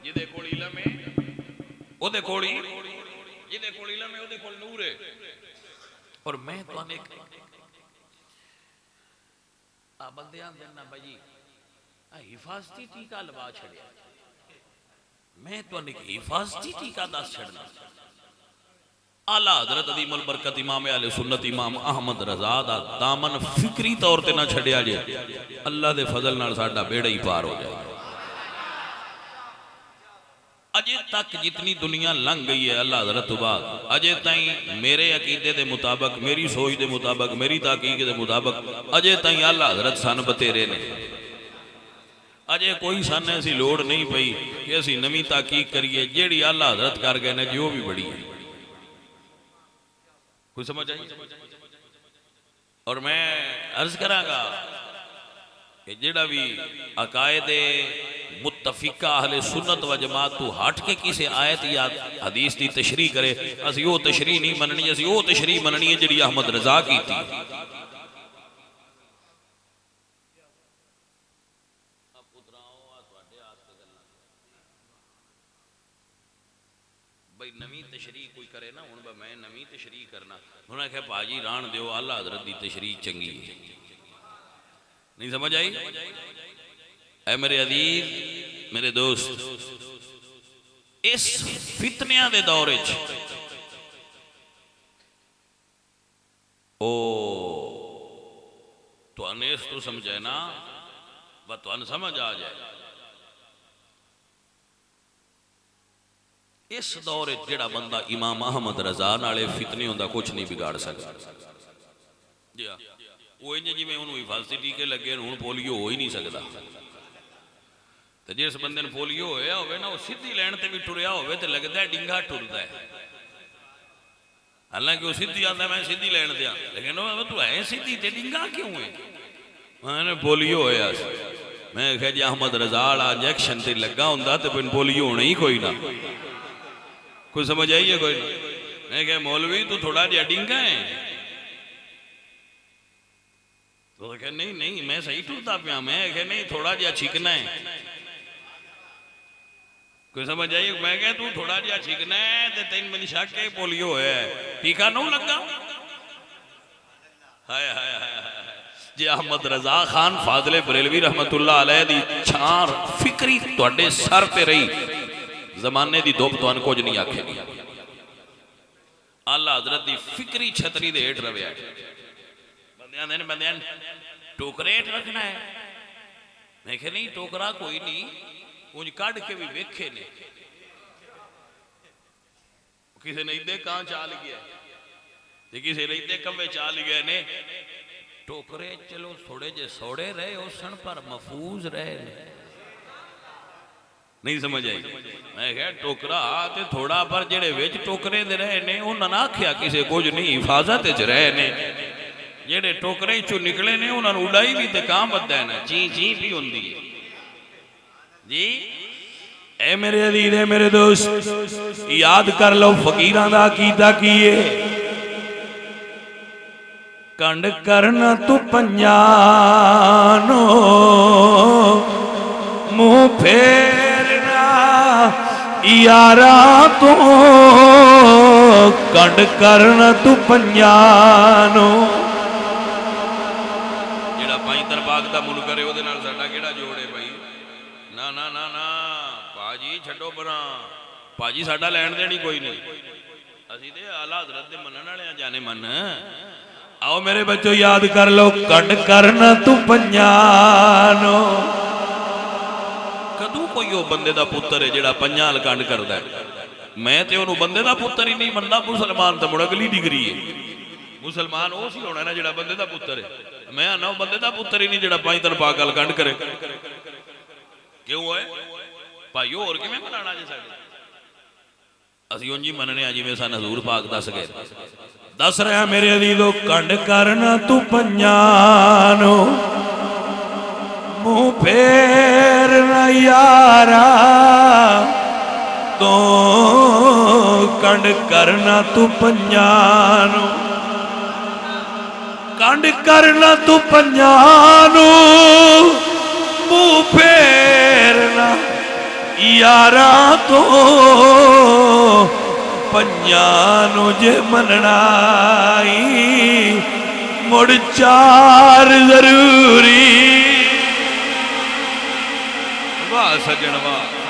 जिदे कोल इलम है ओदे कोल ही, जिदे कोल इलम है ओदे कोल नूर है। और मैं तुहानू एक आ बंदे आंदे ना भाई हिफाजती टीका लवा छड़िया, मैं तुहानू एक हिफाजती टीका दस छड़ना। आला हजरत अदीमुल बरकत इमाम अहले सुन्नत इमाम अहमद रज़ा दा दामन फिक्री तौर ते ना छड़िया जे, अल्लाह दे फजल नाल साडा बेड़ा ही पार हो जाए। अजे तक जितनी दुनिया लंघ गई है अल्लाह हजरत तो बाद, अजे ताई मेरे अकीदे के मुताबिक, मेरी सोच के मुताबिक, मेरी ताकीक के मुताबिक अजे ताई अल्लाह हजरत सन बतेरे ने। अजे कोई सन ऐसी लोड़ नहीं पई कि असी नवी ताकीक करिए, जेड़ी अल्लाह हजरत कर गए ने जो भी बड़ी है। कोई समझ आई? और मैं अर्ज करांगा कि जेड़ा भी अकायदे मुत्तफिका अहले सुन्नत व जमात तू हट के किसी आयत या हदीस की तशरीह करे, असी वो तशरीह नहीं मननी, असी वो तशरीह मननी है जिहड़ी अहमद रज़ा की थी। भाई नवी तशरीह कोई करे ना, हुण मैं नवी तशरीह करना, उन्हें आख्या भाजी रान दिओ आला हजरत की तशरीह चंगी है। नहीं समझ आई? ऐ मेरे अजीज मेरे दोस्त, इस फितनिया दे दौर ओ तुहानू इस तो समझे ना, व तुहानू समझ आ जाए। इस दौर जेड़ा बंदा इमाम अहमद रज़ा नाले फितने होंदा कुछ नहीं बिगाड़ सकता। जी हाँ, वो इंज जिवें उन्होंने हिफाजती टीके लगे हुण पोलियो हो ही नहीं सकता। तो जिस बंदे ने पोलियो होया होवे ना, वो सीधी लैन ते भी टुरिया होवे ते लगदा है डिंगा टुरदा है, हालांकि वो सीधी आंदा मैं सीधी लैन दिया, लेकिन वो तू है सीधी ते डिंगा क्यों है? मैंने पोलियो होया, मैं कहा जी अहमद रज़ा वाला इंजैक्शन ते लगा हुंदा ते फिर पोलियो होना ही कोई ना। कोई समझ आई है? कोई ना। मैं कहा मौलवी तू थोड़ा जिहा डिंगा है, तो कहा नहीं नहीं मैं सही टुरदा पिया। मैं कहा नहीं थोड़ा जिहा छिकना है। कोई समझ आई? मैं कहा तू थोड़ा जिहा छिकना है ते तेन मैनू शक है पोलियो होया है, टीका नूं लगा। हाय हाय हाय जी अहमद रज़ा खान फाज़ले बरेलवी रहमतुल्लाह अलैह दी छार फिक्री तुहाडे सर ते रही, जमाने दी धुप तुहानू कुछ नहीं आखेगी। आला हजरत दी फिक्री छतरी दे हेठ रविया, बंदियां टोकरे हेठ रखना है। मैं कहा नहीं टोकरा कोई नहीं, उंज कढ़ के भी वेखे ने, किसी ने इदे कां चाल गया, किसी ने इदे कवे चाल गए ने। टोकरे चलो थोड़े जे सौड़े रहे उसन पर महफूज रहे। नहीं समझ आई? मैं कहा टोकरा ते थोड़ा पर जेड़े विच टोकरे दे रहे ने उन्हां ना आख्या किसे कुछ नहीं, हिफाजत च रहे ने। जेड़े टोकरे चों निकले ने उन्हां नूं उड़ाई भी ते कां बद्दा है ना, ची ची भी हुंदी है जी। ए मेरे अजीज है मेरे दोस्त, याद कर लो फकीरां दा अकीदा की है। कंड करना तू पंजानो मुंह फेरना यारा तो, कंड करना तू पंजानो। जेड़ा पाई दरबाग दा मुन करे ओदे नाल साडा केड़ा जोड़ है भाई? ना ना ना ना भाजी छड्डो परां, भाजी साडा लैण देनी कोई नहीं, असीं ते आला हज़रत दे मनण वाले जाने मन। आओ मेरे बच्चों याद कर लो, कंड करना तू पंजानो। कदू कोई वो बंदे दा पुत्तर है जेड़ा पंजाल कंड करदा है? मैं ते ओनू बंदे दा पुत्तर ही नहीं मनदा। मुसलमान तो मुड़ अगली डिग्री है, मुसलमान वो सी होना ना जेड़ा बंदे दा पुत्तर है। मैं आना बंदे दा पुत्तर ही नहीं जेड़ा पाई तरफा गल कंड करे। क्यों है भाई? होर किवें मनाना जे साडे? असीं उंज ही मनने आ जिवें सन हजूर पाक दस गए। दस रहा मेरे अजीजों, कंड करना तू पंजानो मुंह फेर न यारा तो, कंड करना तू पंजानो, कंड करना तू पंजानो मुंह फेरना यारा तो पंजां नूं जे मनना मुड़ चार जरूरी। वाह सज्जन वाह।